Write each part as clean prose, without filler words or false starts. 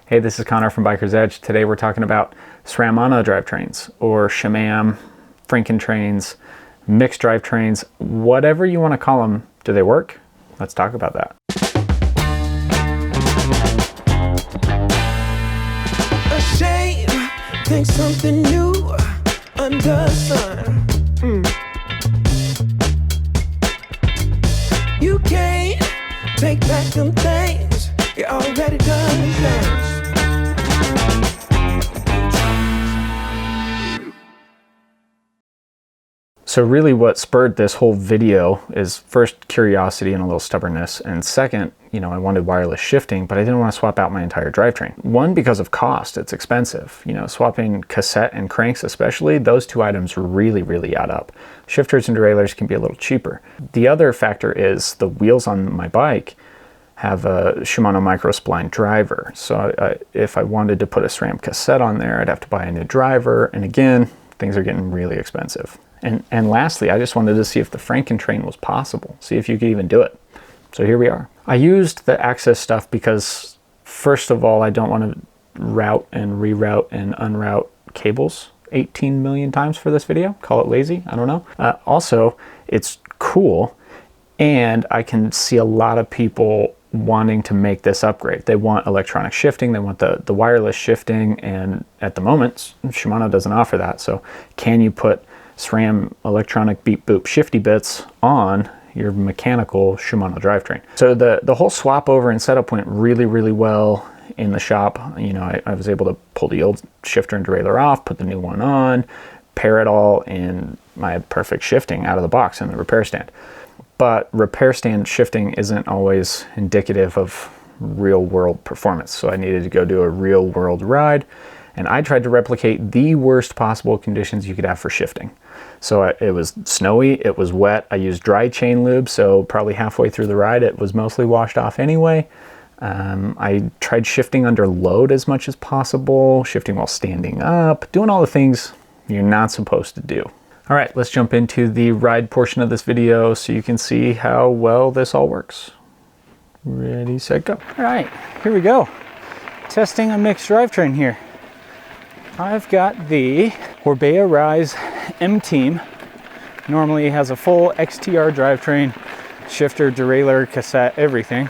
Hey, this is Connor from Biker's Edge. Today we're talking about SRAMano drivetrains, or ShimAM, Frankentrains, mixed drivetrains, whatever you want to call them. Do they work? Let's talk about that. A shame, think something new under the sun. You can't take back them things you already done. So really what spurred this whole video is first curiosity and a little stubbornness, and second, I wanted wireless shifting, but I didn't want to swap out my entire drivetrain. One, because of cost, it's expensive. Swapping cassette and cranks especially, those two items really add up. Shifters and derailleurs can be a little cheaper. The other factor is the wheels on my bike have a Shimano micro spline driver. So if I wanted to put a SRAM cassette on there, I'd have to buy a new driver, and again, things are getting really expensive. And lastly, I just wanted to see if the Frankentrain was possible, see if you could even do it. So here we are. I used the AXS stuff because, first of all, I don't want to route and reroute and unroute cables 18 million times for this video. Call it lazy, I don't know. Also, it's cool, and I can see a lot of people wanting to make this upgrade. They want electronic shifting, they want the wireless shifting, and at the moment, Shimano doesn't offer that. So can you put SRAM electronic beep boop shifty bits on your mechanical Shimano drivetrain? So the whole swap over and setup went really well in the shop. I was able to pull the old shifter and derailleur off, put the new one on, pair it all, and I had perfect shifting out of the box in the repair stand. But repair stand shifting isn't always indicative of real world performance. So I needed to go do a real world ride, and I tried to replicate the worst possible conditions you could have for shifting. So it was snowy, it was wet, I used dry chain lube, so probably halfway through the ride it was mostly washed off anyway. I tried shifting under load as much as possible, shifting while standing up, doing all the things you're not supposed to do. All right, let's jump into the ride portion of this video so you can see how well this all works. Ready, set, go. All right, here we go. Testing a mixed drivetrain here. I've got the Orbea Rise eMTB. Normally has a full XTR drivetrain, shifter, derailleur, cassette, everything.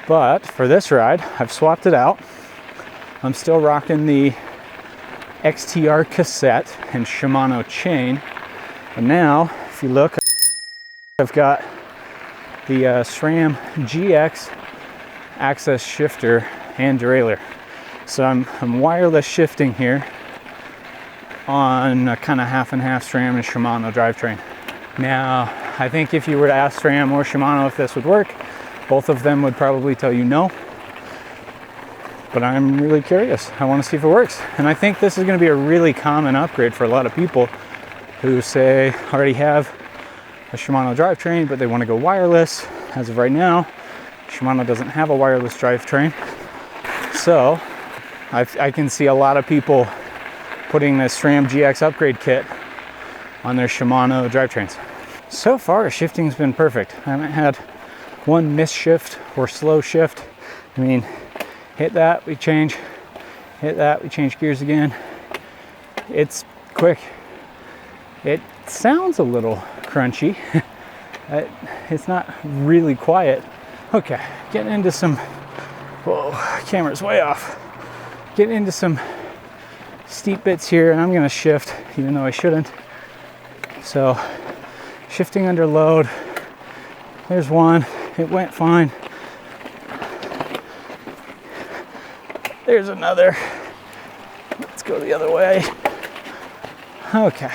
But for this ride, I've swapped it out. I'm still rocking the XTR cassette and Shimano chain. And now, if you look, I've got the Sram GX AXS shifter and derailleur. So I'm wireless shifting here on a kind of half and half SRAM and Shimano drivetrain. Now, I think if you were to ask SRAM or Shimano if this would work, both of them would probably tell you no. But I'm really curious. I want to see if it works. And I think this is going to be a really common upgrade for a lot of people who say already have a Shimano drivetrain, but they want to go wireless. As of right now, Shimano doesn't have a wireless drivetrain. So I can see a lot of people putting the Sram GX upgrade kit on their Shimano drivetrains. So far, shifting's been perfect. I haven't had one miss shift or slow shift. I mean, hit that, we change. Hit that, we change gears again. It's quick. It sounds a little crunchy. It's not really quiet. Okay, getting into some, whoa, camera's way off. Getting into some steep bits here, and I'm gonna shift, even though I shouldn't. So, shifting under load. There's one, it went fine. There's another. Let's go the other way. Okay.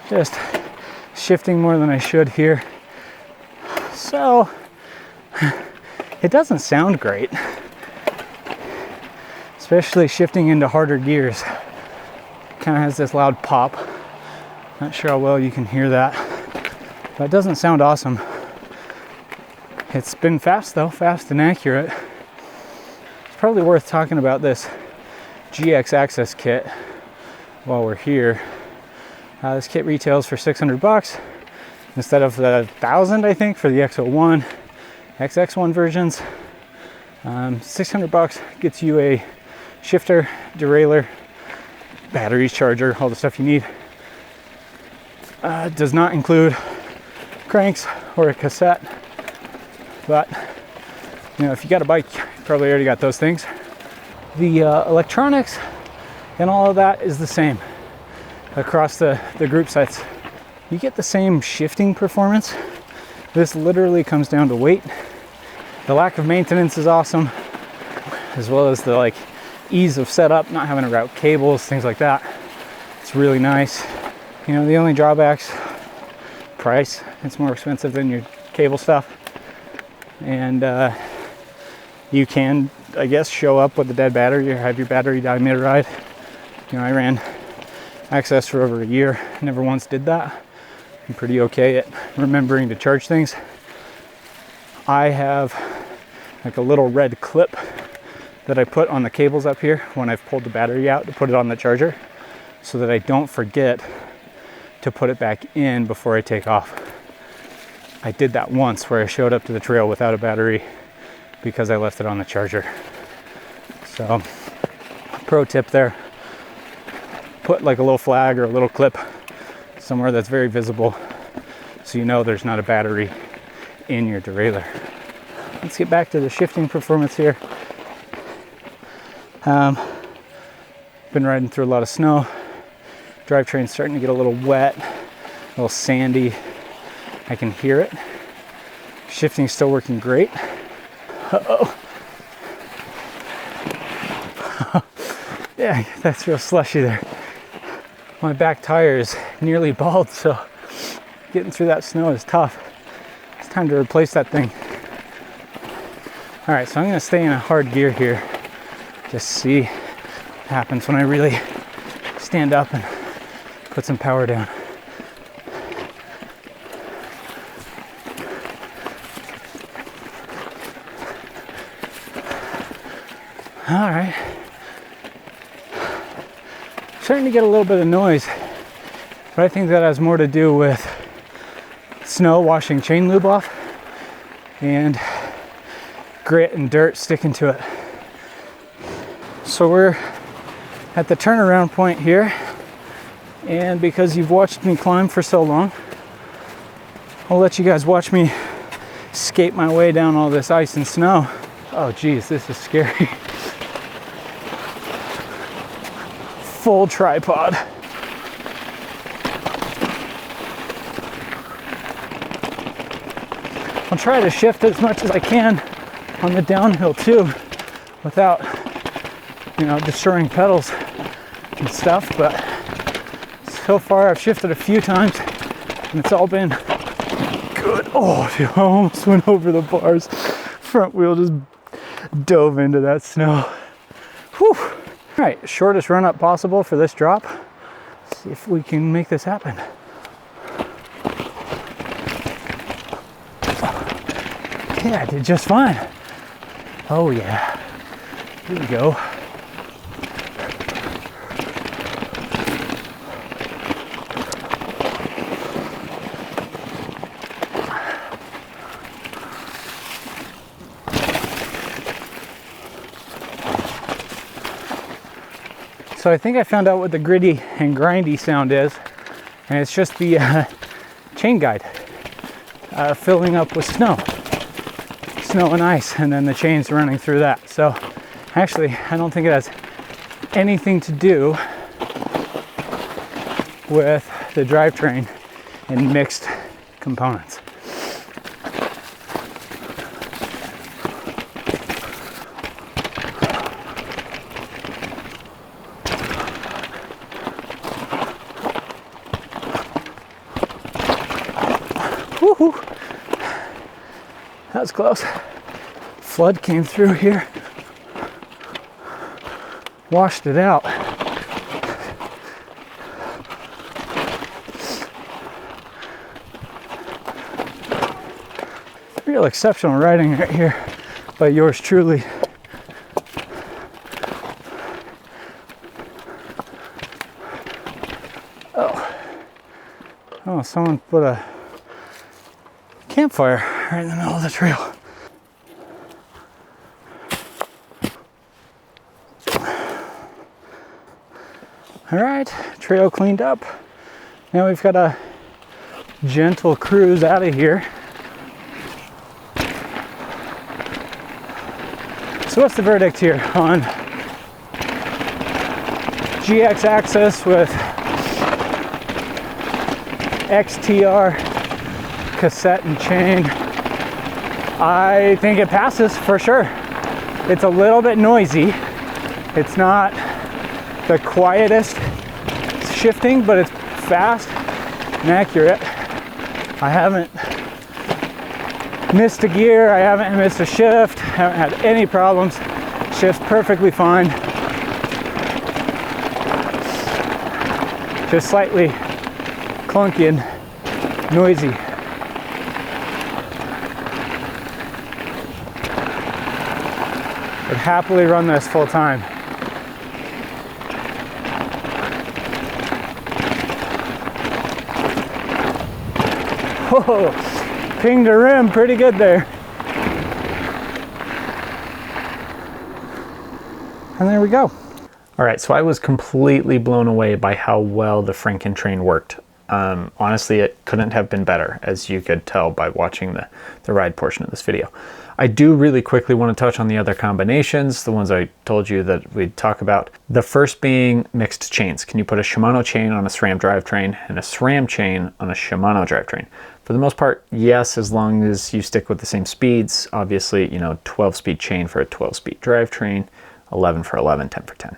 Just shifting more than I should here. So, it doesn't sound great, especially shifting into harder gears. Kind of has this loud pop. Not sure how well you can hear that, but it doesn't sound awesome. It's been fast though, fast and accurate. It's probably worth talking about this GX AXS kit while we're here. This kit retails for $600 instead of the 1,000 I think for the XO1. It XX1 versions. 600 bucks gets you a shifter, derailleur, batteries, charger, all the stuff you need. Does not include cranks or a cassette, but you know, if you got a bike, you probably already got those things. The electronics and all of that is the same across the group sets. You get the same shifting performance. This literally comes down to weight. The lack of maintenance is awesome, as well as the like ease of setup, not having to route cables, things like that. It's really nice. You know, the only drawbacks, price. It's more expensive than your cable stuff. And you can, I guess, show up with a dead battery or have your battery die mid-ride. You know, I ran AXS for over a year, never once did that. I'm pretty okay at remembering to charge things. I have like a little red clip that I put on the cables up here when I've pulled the battery out to put it on the charger, so that I don't forget to put it back in before I take off. I did that once where I showed up to the trail without a battery because I left it on the charger. So, pro tip there, put like a little flag or a little clip somewhere that's very visible so you know there's not a battery in your derailleur. Let's get back to the shifting performance here. Been riding through a lot of snow. Drivetrain's starting to get a little wet, a little sandy. I can hear it. Shifting's still working great. Uh-oh. Yeah, that's real slushy there. My back tire is nearly bald, so getting through that snow is tough. It's time to replace that thing. All right, so I'm gonna stay in a hard gear here. Just see what happens when I really stand up and put some power down. All right. Starting to get a little bit of noise, but I think that has more to do with snow washing chain lube off and grit and dirt sticking to it. So we're at the turnaround point here, and because you've watched me climb for so long, I'll let you guys watch me skate my way down all this ice and snow. Oh geez, this is scary. Full tripod. I'll try to shift as much as I can on the downhill too, without, you know, destroying pedals and stuff, but so far I've shifted a few times and it's all been good. Oh, dude, I almost went over the bars. Front wheel just dove into that snow. Whew. All right, shortest run up possible for this drop. Let's see if we can make this happen. Yeah, I did just fine. Oh yeah, here we go. So I think I found out what the gritty and grindy sound is, and it's just the chain guide filling up with snow and ice, and then the chains running through that. So actually, I don't think it has anything to do with the drivetrain and mixed components. Woohoo! That was close. Flood came through here, washed it out. Real exceptional riding right here by yours truly. Oh, someone put a campfire right in the middle of the trail. All right, trail cleaned up. Now we've got a gentle cruise out of here. So what's the verdict here on GX AXS with XTR cassette and chain? I think it passes for sure. It's a little bit noisy. It's not the quietest shifting, but it's fast and accurate. I haven't missed a gear, I haven't missed a shift, haven't had any problems. Shifts perfectly fine. Just slightly clunky and noisy. I'd happily run this full time. Whoa, pinged the rim pretty good there. And there we go. All right, so I was completely blown away by how well the Frankentrain worked. Honestly, it couldn't have been better, as you could tell by watching the ride portion of this video. I do really quickly want to touch on the other combinations, the ones I told you that we'd talk about. The first being mixed chains. Can you put a Shimano chain on a SRAM drivetrain and a SRAM chain on a Shimano drivetrain? For the most part, yes, as long as you stick with the same speeds. Obviously, 12-speed chain for a 12-speed drivetrain, 11 for 11, 10 for 10.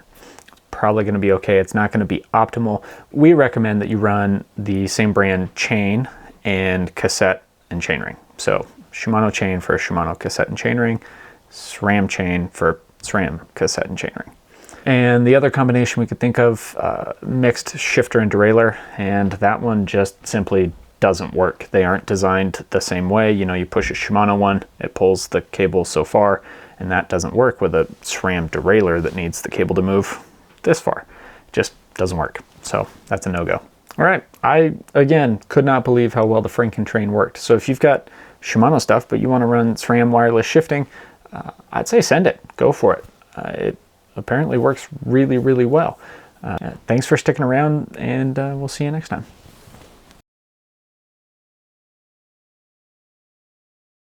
Probably going to be okay. It's not going to be optimal. We recommend that you run the same brand chain and cassette and chainring. So Shimano chain for Shimano cassette and chainring, SRAM chain for SRAM cassette and chainring. And the other combination we could think of, mixed shifter and derailleur, and that one just simply doesn't work. They aren't designed the same way. You push a Shimano one, it pulls the cable so far, and that doesn't work with a SRAM derailleur that needs the cable to move this far. It just doesn't work. So that's a no-go. All right, I, again, could not believe how well the Frankentrain worked. So if you've got Shimano stuff, but you want to run SRAM wireless shifting, I'd say send it. Go for it. It apparently works really, really well. Thanks for sticking around, and we'll see you next time.